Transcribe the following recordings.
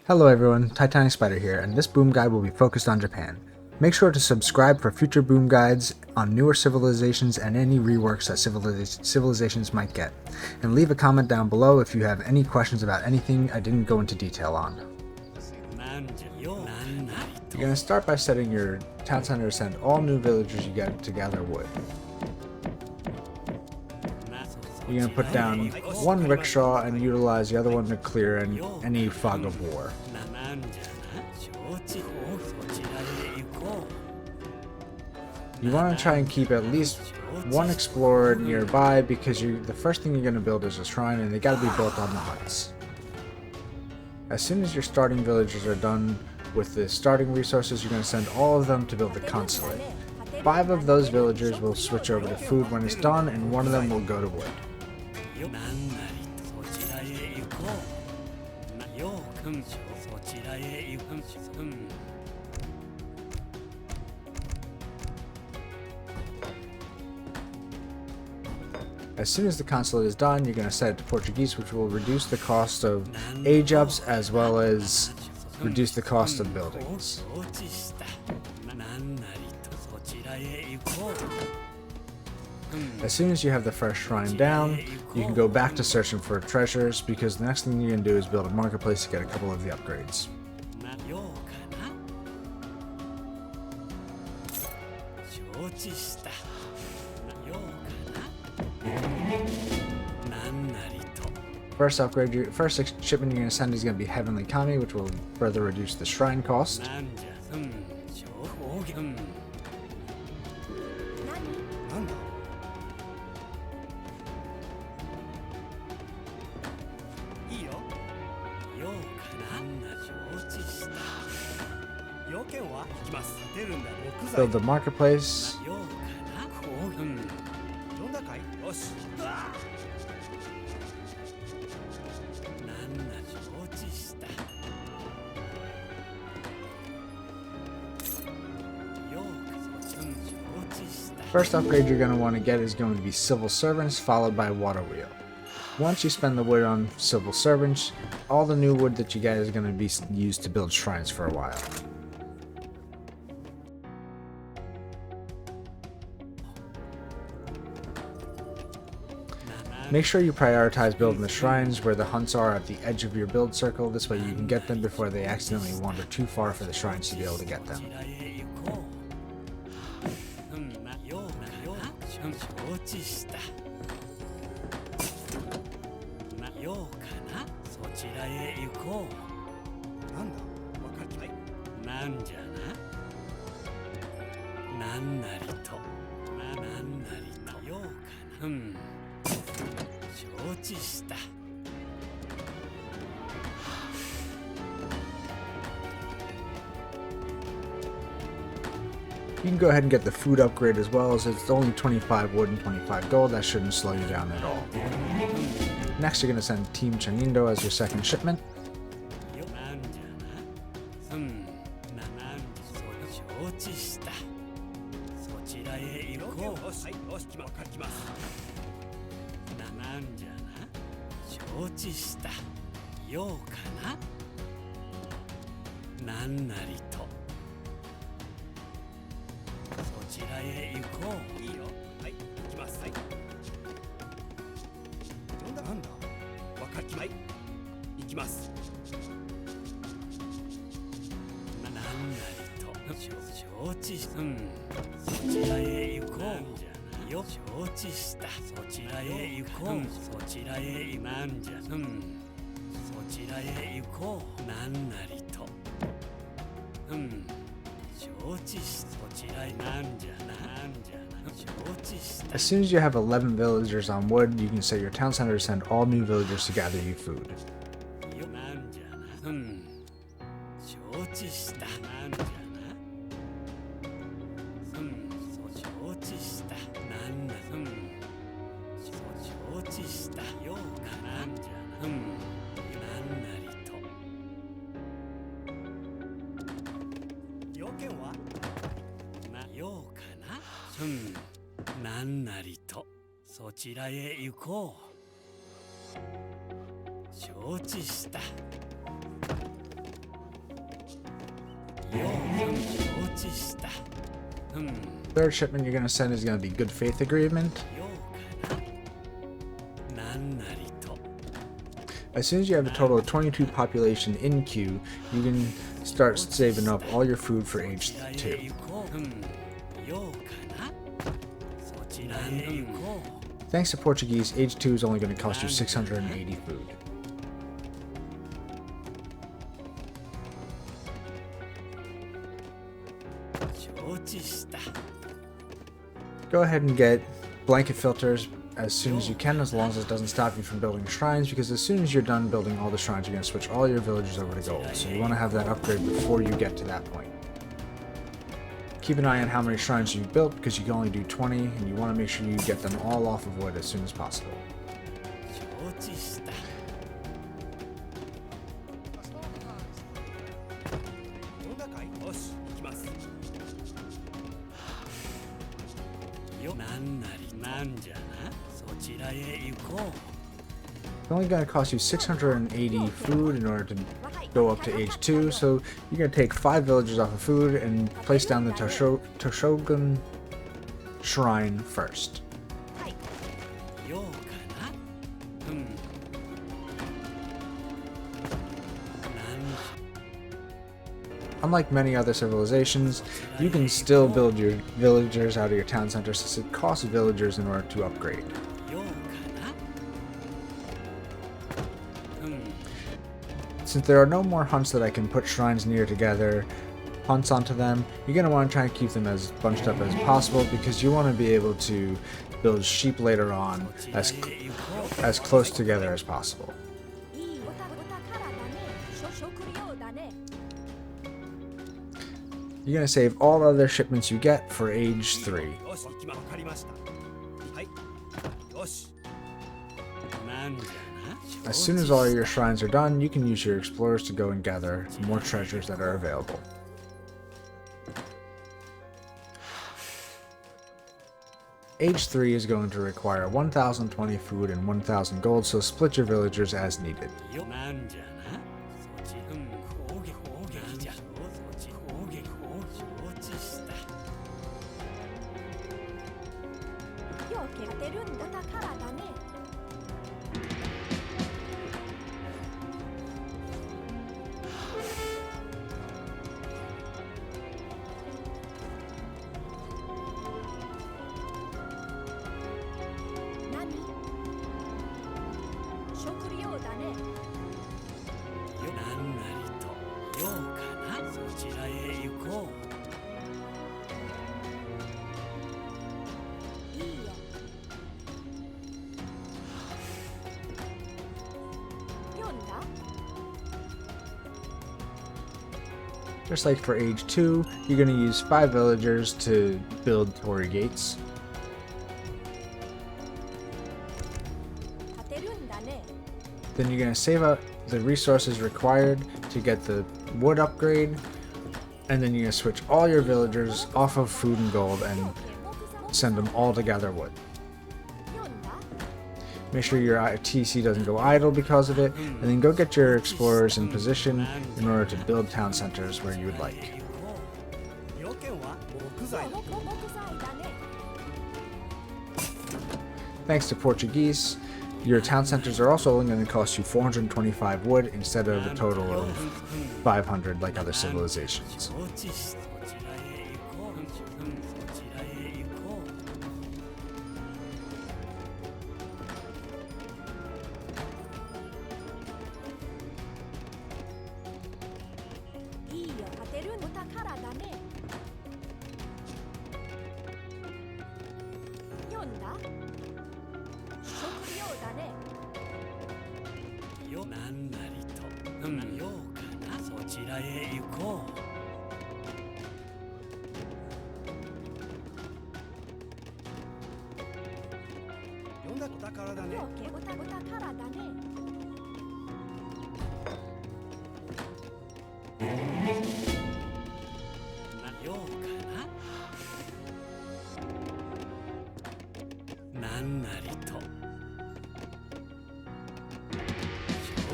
Hello everyone, Titanic Spider here, and this boom guide will be focused on Japan. Make sure to subscribe for future boom guides on newer civilizations and any reworks that civilizations might get. And leave a comment down below if you have any questions about anything I didn't go into detail on. You're going to start by setting your town center to send all new villagers you get to gather wood. You're going to put down one rickshaw and utilize the other one to clear any fog of war. You want to try and keep at least one explorer nearby because the first thing you're going to build is a shrine and they got to be built on the huts. As soon as your starting villagers are done with the starting resources, you're going to send all of them to build the consulate. 5 of those villagers will switch over to food when it's done and 1 of them will go to wood. As soon as the consulate is done, you're going to set it to Portuguese, which will reduce the cost of age ups as well as reduce the cost of buildings. As soon as you have the first shrine down, you can go back to searching for treasures because the next thing you're going to do is build a marketplace to get a couple of the upgrades. First shipment you're going to send is going to be Heavenly Kami, which will further reduce the shrine cost. Build the marketplace. First upgrade you're going to want to get is going to be Civil Servants, followed by Water Wheel. Once you spend the wood on Civil Servants, all the new wood that you get is going to be used to build shrines for a while. Make sure you prioritize building the shrines where the hunts are at the edge of your build circle, this way you can get them before they accidentally wander too far for the shrines to be able to get them. You can go ahead and get the food upgrade as well, as it's only 25 wood and 25 gold. That shouldn't slow you down at all. Next, you're going to send Team Chanindo as your second shipment. As soon as you have 11 villagers on wood, you can set your town center to send all new villagers to gather you food. Third shipment you're going to send is going to be Good Faith Agreement. As soon as you have a total of 22 population in queue, you can start saving up all your food for age 2. Thanks to Portuguese, age 2 is only going to cost you 680 food. Go ahead and get blanket filters as soon as you can, as long as it doesn't stop you from building shrines, because as soon as you're done building all the shrines, you're going to switch all your villagers over to gold. So you want to have that upgrade before you get to that point. Keep an eye on how many shrines you've built, because you can only do 20, and you want to make sure you get them all off of wood as soon as possible. It's only going to cost you 680 food in order to go up to age 2, so you're going to take 5 villagers off of food and place down the Toshogun Shrine first. Unlike many other civilizations, you can still build your villagers out of your town center since it costs villagers in order to upgrade. Since there are no more hunts that I can put shrines near together, hunts onto them, you're going to want to try and keep them as bunched up as possible, because you want to be able to build sheep later on as close together as possible. You're going to save all other shipments you get for age 3. As soon as all your shrines are done, you can use your explorers to go and gather more treasures that are available. Age 3 is going to require 1,020 food and 1,000 gold, so split your villagers as needed. Just like for age 2, you're going to use 5 villagers to build Torii gates. Then you're going to save up the resources required to get the wood upgrade, and then you're going to switch all your villagers off of food and gold and send them all to gather wood. Make sure your TC doesn't go idle because of it, and then go get your explorers in position in order to build town centers where you would like. Thanks to Portuguese, your town centers are also only going to cost you 425 wood instead of a total of 500 like other civilizations.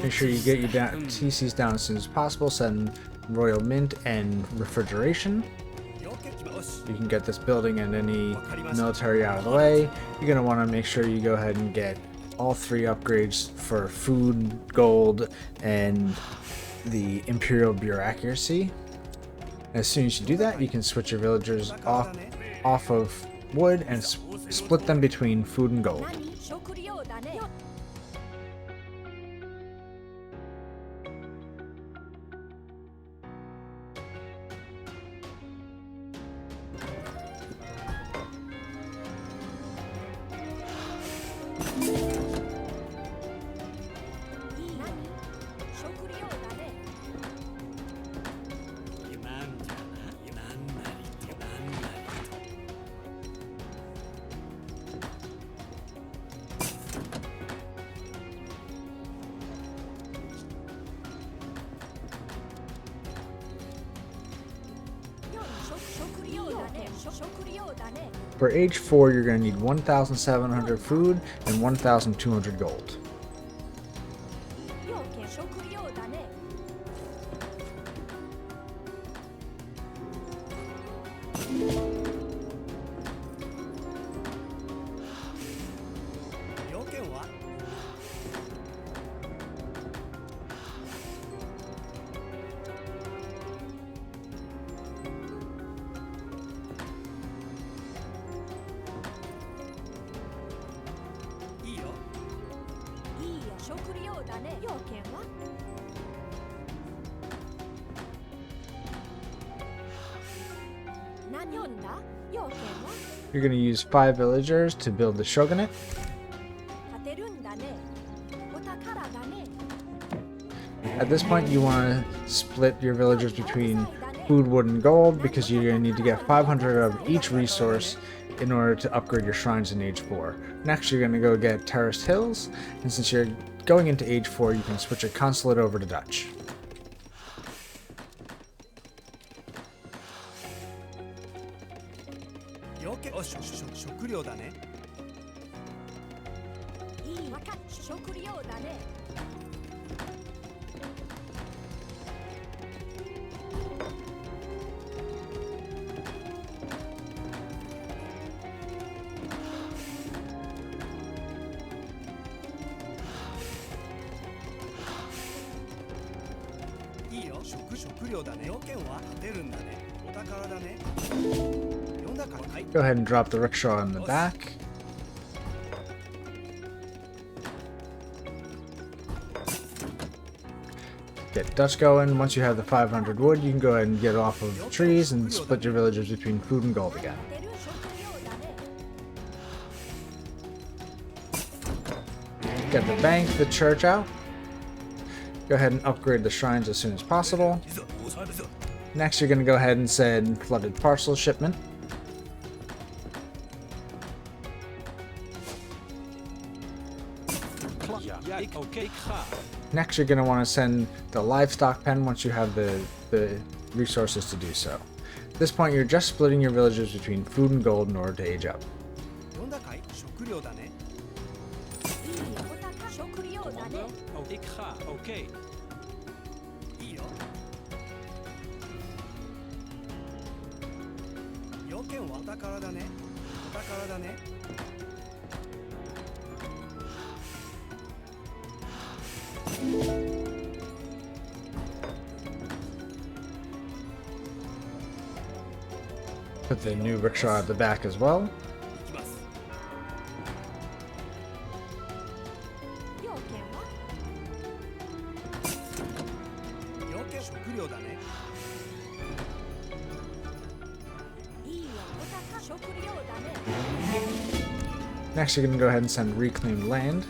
Make sure you get your TCs down as soon as possible. Send Royal Mint and Refrigeration. You can get this building and any military out of the way. You're going to want to make sure you go ahead and get all 3 upgrades for food, gold, and the imperial bureaucracy. As soon as you do that, you can switch your villagers off of wood and split them between food and gold. For age 4, you're going to need 1,700 food and 1,200 gold. You're going to use 5 villagers to build the shogunate. At this point, you want to split your villagers between food, wood, and gold because you're going to need to get 500 of each resource in order to upgrade your shrines in age 4. Next, you're going to go get Terraced Hills, and since you're going into age 4, you can switch your consulate over to Dutch. Go ahead and drop the rickshaw in the back. Get Dutch going. Once you have the 500 wood, you can go ahead and get off of the trees and split your villagers between food and gold again. Get the bank, the church out. Go ahead and upgrade the shrines as soon as possible. Next, you're going to go ahead and send flooded parcel shipment. Next, you're going to want to send the livestock pen once you have the resources to do so. At this point, you're just splitting your villagers between food and gold in order to age up. Put the new rickshaw at the back as well. Next, you're going to go ahead and send reclaimed land.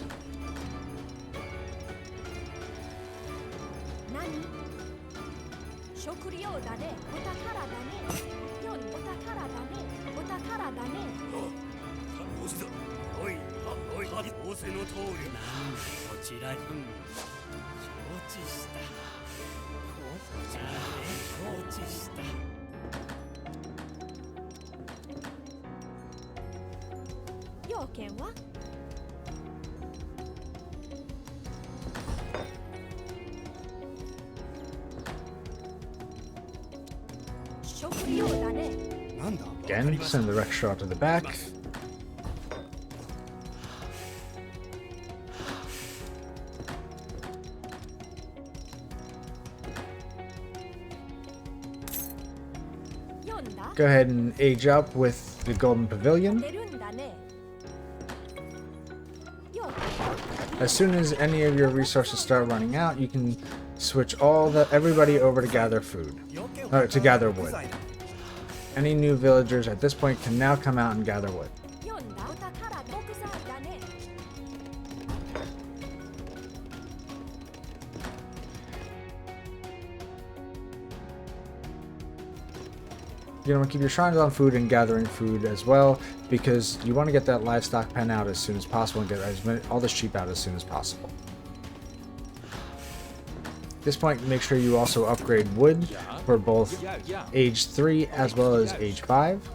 Again, send the Rex Straw to the back. Go ahead and age up with the Golden Pavilion. As soon as any of your resources start running out, you can switch everybody over to gather food, to gather wood. Any new villagers at this point can now come out and gather wood. You want to keep your shrines on food and gathering food as well, because you want to get that livestock pen out as soon as possible and get all the sheep out as soon as possible. At this point, make sure you also upgrade wood for both age 3 as well as age 5.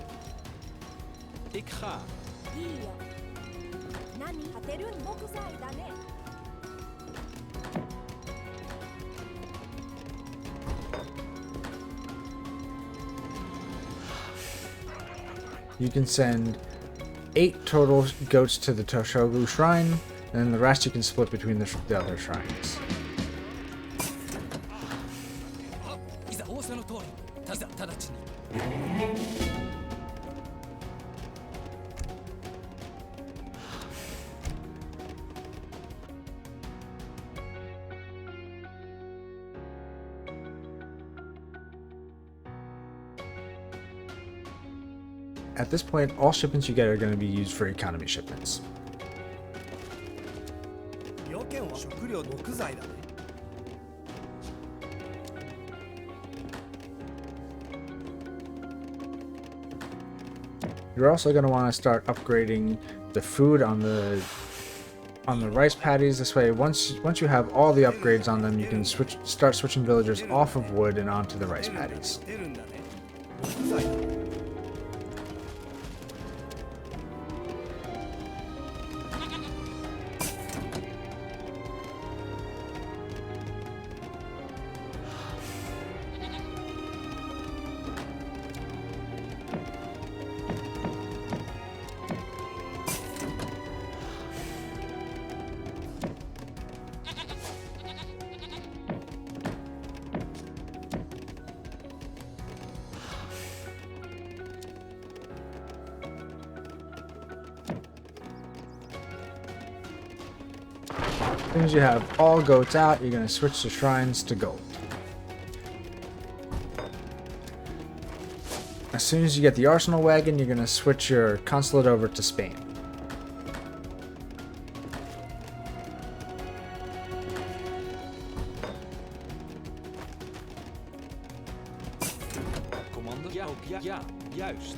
You can send 8 total goats to the Toshogu Shrine, and then the rest you can split between the other shrines. At this point, all shipments you get are going to be used for economy shipments. You're also going to want to start upgrading the food on the rice paddies. This way, once you have all the upgrades on them, you can start switching villagers off of wood and onto the rice paddies. As soon as you have all goats out, you're going to switch the shrines to gold. As soon as you get the arsenal wagon, you're going to switch your consulate over to Spain. Juist.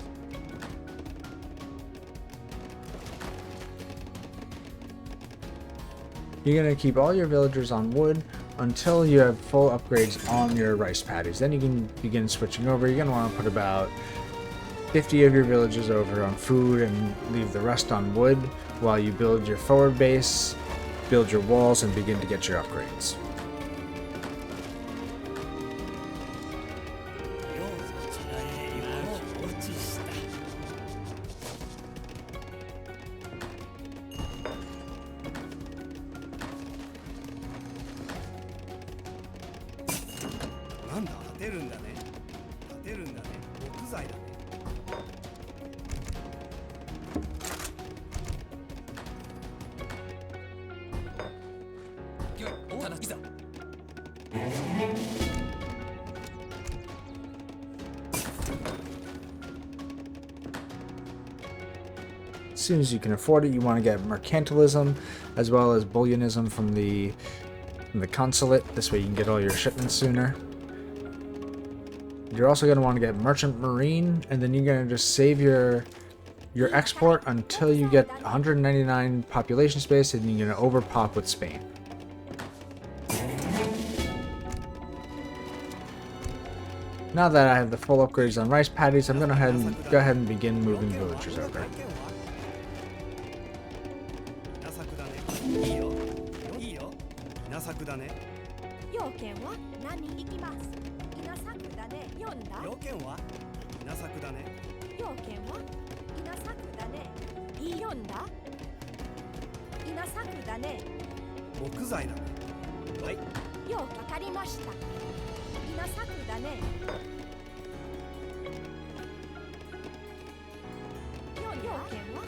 You're going to keep all your villagers on wood until you have full upgrades on your rice paddies. Then you can begin switching over. You're going to want to put about 50 of your villagers over on food and leave the rest on wood while you build your forward base, build your walls, and begin to get your upgrades. As soon as you can afford it, you want to get mercantilism as well as bullionism from the consulate. This way you can get all your shipments sooner. You're also going to want to get merchant marine, and then you're going to just save your export until you get 199 population space, and you're going to overpop with Spain. Now that I have the full upgrades on rice paddies, I'm going to go ahead and begin moving villagers over. 要件は稲作だね。いい読んだ稲作だね。木材だね。はい。ようかかりました。稲作だね。要件は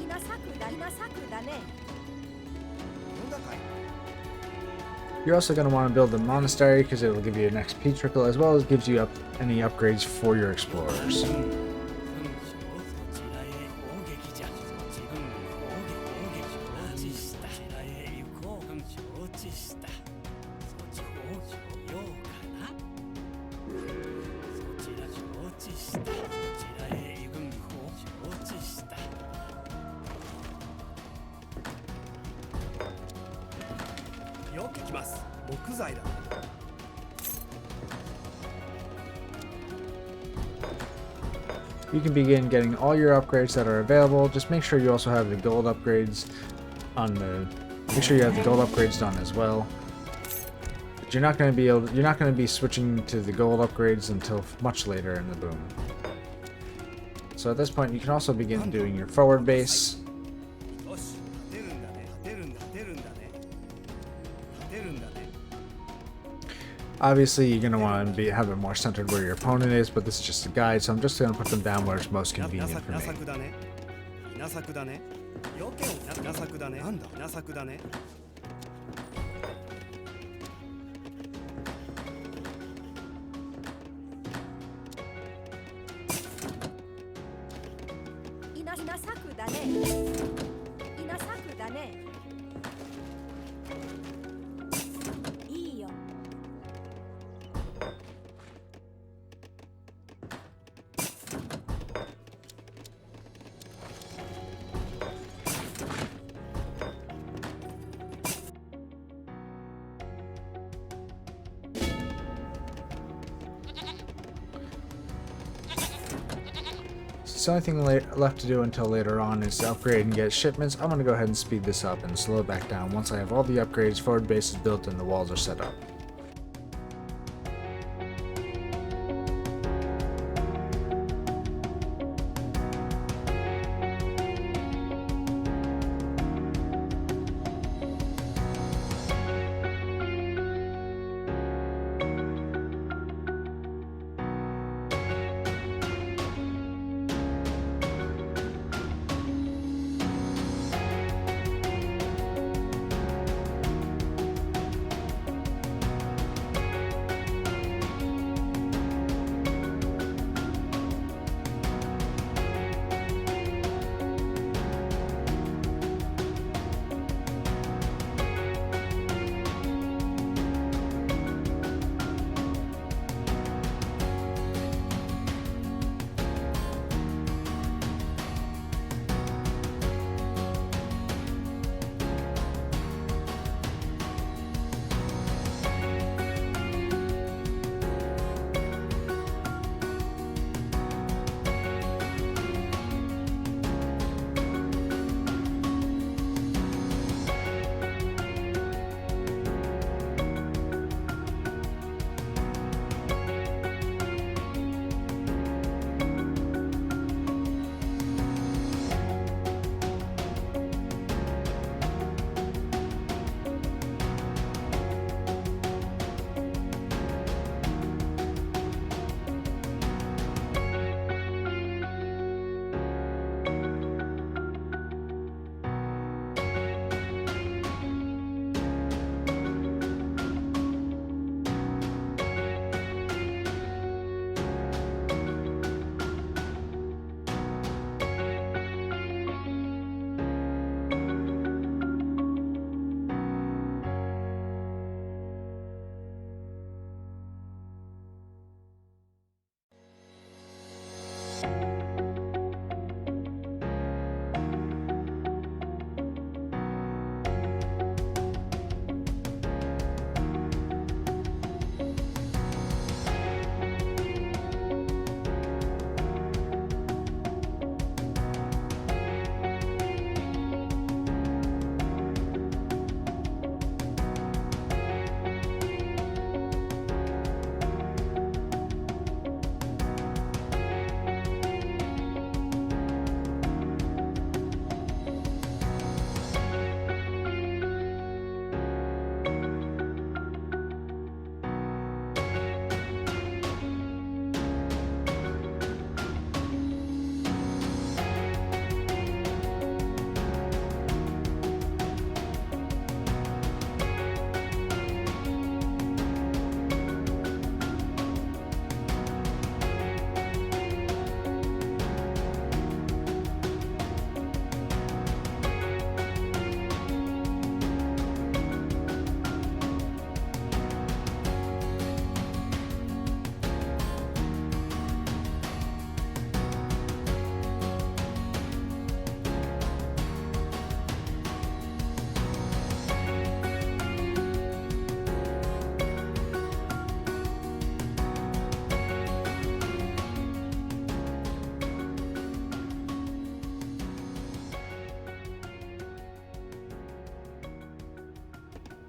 稲作だね。なんだかい。 You're also going to want to build a monastery because it will give you an XP trickle as well as gives you any upgrades for your explorers. You can begin getting all your upgrades that are available. Just make sure you also have the gold upgrades on the. Make sure you have the gold upgrades done as well. But you're not going to be switching to the gold upgrades until much later in the boom. So at this point, you can also begin doing your forward base. Obviously, you're going to want to have it more centered where your opponent is, but this is just a guide, so I'm just going to put them down where it's most convenient for me. The only thing left to do until later on is to upgrade and get shipments. I'm going to go ahead and speed this up and slow it back down once I have all the upgrades, forward base is built, and the walls are set up.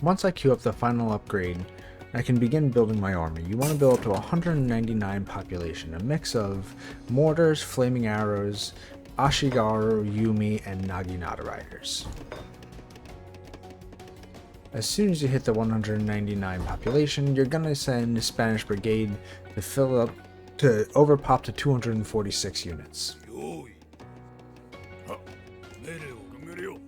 Once I queue up the final upgrade, I can begin building my army. You want to build up to 199 population, a mix of mortars, flaming arrows, Ashigaru, Yumi, and Naginata riders. As soon as you hit the 199 population, you're gonna send Spanish Brigade to fill up to overpop to 246 units. 用意は命令を考えるよ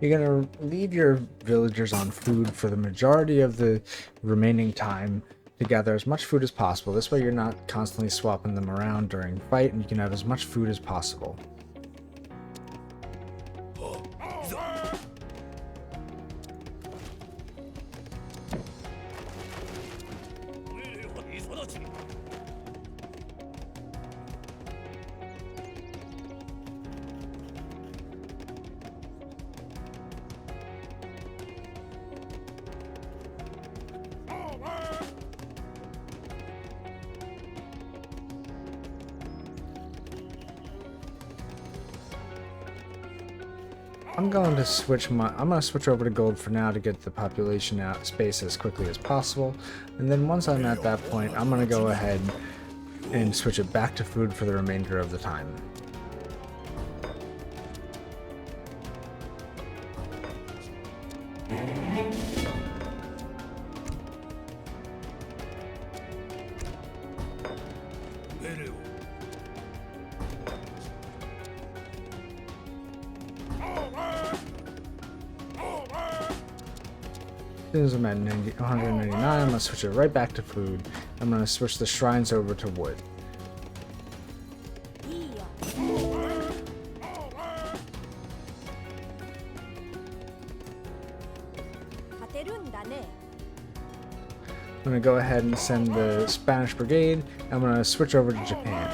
You're gonna leave your villagers on food for the majority of the remaining time to gather as much food as possible. This way you're not constantly swapping them around during fight, and you can have as much food as possible. いざ命令は直ちに I'm gonna switch over to gold for now to get the population out space as quickly as possible, and then once I'm at that point, I'm gonna go ahead and switch it back to food for the remainder of the time. As soon as I'm at 199, I'm gonna switch it right back to food. I'm gonna switch the shrines over to wood. いいよ勝てるんだね I'm gonna go ahead and send the Spanish Brigade. I'm gonna switch over to Japan.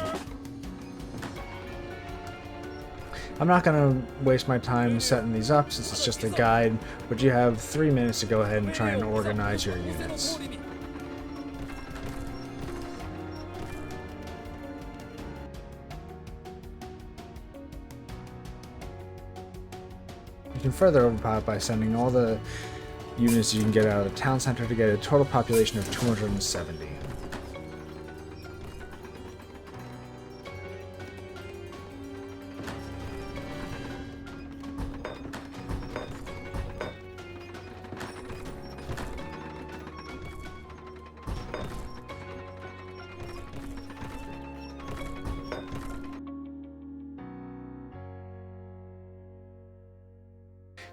I'm not gonna waste my time setting these up since it's just a guide, but you have 3 minutes to go ahead and try and organize your units. You can further overpower by sending all the units you can get out of the town center to get a total population of 270.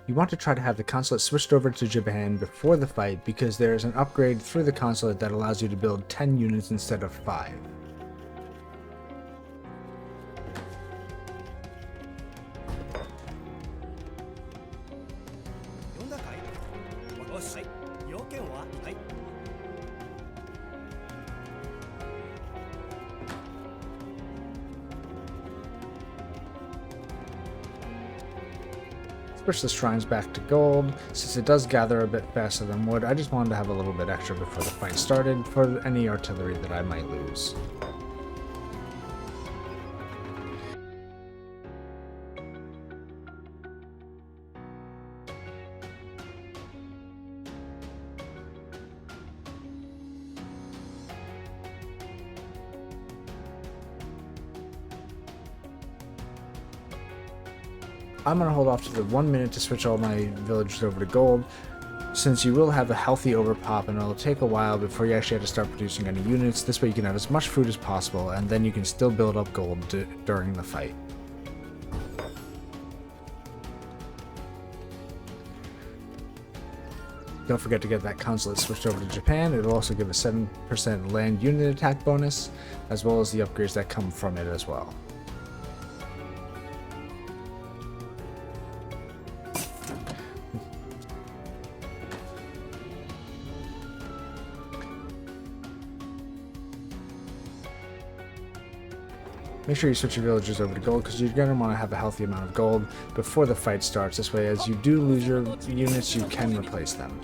You want to try to have the consulate switched over to Japan before the fight because there is an upgrade through the consulate that allows you to build 10 units instead of 5. 読んだかいよし要件ははい Switch the shrines back to gold. Since it does gather a bit faster than wood, I just wanted to have a little bit extra before the fight started for any artillery that I might lose. I'm going to hold off to the 1 minute to switch all my villagers over to gold, since you will have a healthy overpop and it'll take a while before you actually have to start producing any units. This way you can have as much food as possible, and then you can still build up gold during the fight. Don't forget to get that consulate switched over to Japan. It'll also give a 7% land unit attack bonus, as well as the upgrades that come from it as well. Make sure you switch your villagers over to gold because you're going to want to have a healthy amount of gold before the fight starts. This way, as you do lose your units, you can replace them.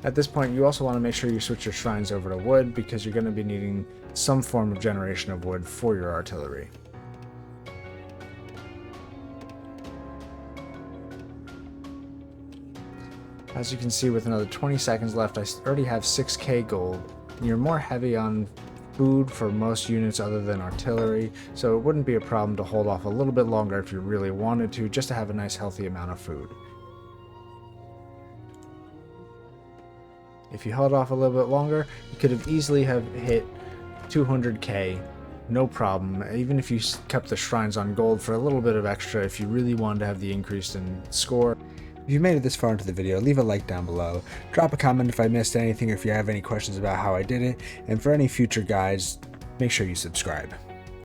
At this point, you also want to make sure you switch your shrines over to wood because you're going to be needing some form of generation of wood for your artillery. As you can see, with another 20 seconds left, I already have 6k gold. You're more heavy on food for most units other than artillery, so it wouldn't be a problem to hold off a little bit longer if you really wanted to, just to have a nice healthy amount of food. If you held off a little bit longer, you could have easily have hit 200k, no problem, even if you kept the shrines on gold for a little bit of extra if you really wanted to have the increase in score. If you made it this far into the video, leave a like down below, drop a comment if I missed anything or if you have any questions about how I did it, and for any future guides, make sure you subscribe.